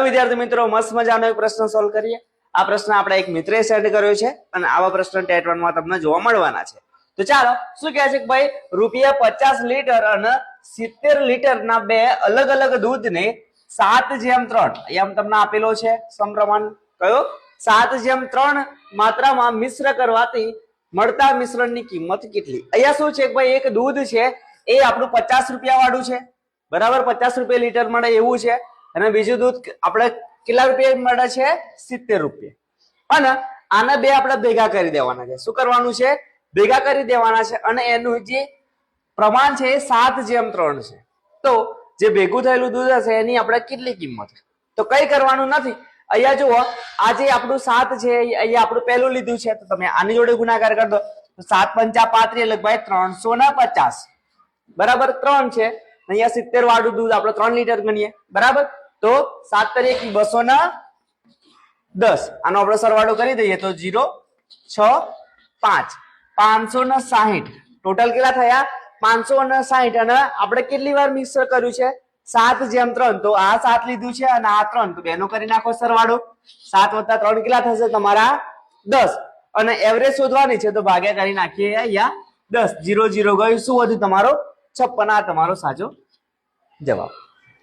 વિદ્યાર્થી મિત્રો મસ્ત મજાનો એક પ્રશ્ન સોલ્વ કરીએ। આ પ્રશ્ન આપણે એક મિત્રએ સેન્ડ કર્યો છે અને આવા પ્રશ્ન ટેટ 1 માં તમને જોવા મળવાના છે। તો ચાલો શું કહે છે કે ભાઈ ₹50 લીટર અને 70 લીટરના બે અલગ અલગ દૂધને 7:3 અહીંયા તમને આપેલો છે સમપ્રમાણ કયો 7:3 માત્રામાં મિશ્ર કરવાથી મળતા મિશ્રણની કિંમત કેટલી। અહીંયા શું છે કે ભાઈ એક દૂધ છે એ આપણું 50 રૂપિયા વાળું છે બરાબર, 50 રૂપિયા લીટર મળે એવું છે, અને બીજું દૂધ આપણે કેટલા રૂપિયા મળે છે 70 રૂપિયા, અને આના બે આપણે ભેગા કરી દેવાના છે। શું કરવાનું છે? ભેગા કરી દેવાના છે, અને એનું જે પ્રમાણ છે 7:3 છે। તો જે ભેગું થયેલું દૂધ હશે એની આપણે કેટલી કિંમત, તો કઈ કરવાનું નથી। અહીંયા જુઓ આ જે આપણું 7 છે અહીંયા આપણું પહેલું લીધું છે, તો તમે આની જોડે ગુણાકાર કરી દો તો 7 × 5 = એટલે ભાઈ 350 બરાબર 3 છે, અહીંયા 70 વાળું દૂધ આપણે 3 લીટર ગણીએ બરાબર, તો 7 × 1 = 210, આનો આપણે સરવાળો કરી દઈએ તો 0 6 5 560 ટોટલ કેટલા થયા 560, અને આપણે કેટલી વાર મિક્સર કર્યું છે 7:3, તો આ 7 લીધું છે અને આ 3, તો બેનો કરી નાખો સરવાળો, 7 + 3 કેટલા થશે તમારા 10, અને એવરેજ શોધવાની છે તો ભાગ્યા કરી નાખીએ અહીંયા 10, 0 0 ગયું, શું વધ્યું તમારો 56, આ તમારો સાચો જવાબ।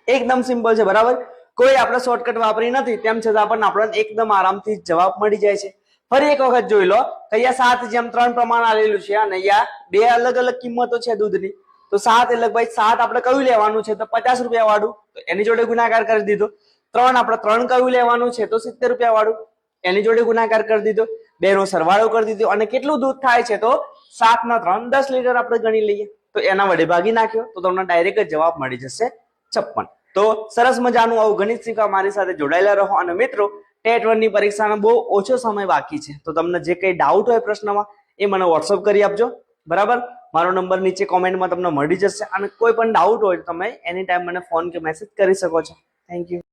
એકદમ સિમ્પલ છે બરાબર, કોઈ આપણે શોર્ટકટ વાપરી નથી, તેમ છતાં આપણને એકદમ આરામથી જવાબ મળી જાય છે। ફરી એક વખત જોઈ લો, અહીંયા 7:3 પ્રમાણ આલેલું છે અને અહીંયા બે અલગ અલગ કિંમતો છે દૂધની, તો 7 એટલે ભાઈ 7 આપણે કયું લેવાનું છે તો 50 રૂપિયા વાળું, તો એની જોડે ગુણાકાર કરી દીધો। 3 આપણે 3 કયું લેવાનું છે તો 70 રૂપિયા વાળું, એની જોડે ગુણાકાર કરી દીધો, બેનો સરવાળો કરી દીધો, અને કેટલું દૂધ થાય છે તો 7 × 3 10 લીટર આપણે ગણી લઈએ, તો એના વડે ભાગી નાખ્યો તો તમને ડાયરેક્ટ જ જવાબ મળી જશે 56। તો સરસ મજાનું આવું ગણિત શીખવા મારી સાથે જોડાયેલા રહો, અને મિત્રો ટેટ 1 ની પરીક્ષાનો બહુ ઓછો સમય બાકી છે, તો તમને જે કઈ ડાઉટ હોય પ્રશ્નમાં એ મને વોટ્સઅપ કરી આપજો બરાબર। મારો નંબર નીચે કોમેન્ટમાં તમને મળી જશે, અને કોઈ પણ ડાઉટ હોય તો તમે એની ટાઈમ મને ફોન કે મેસેજ કરી શકો છો। Thank you.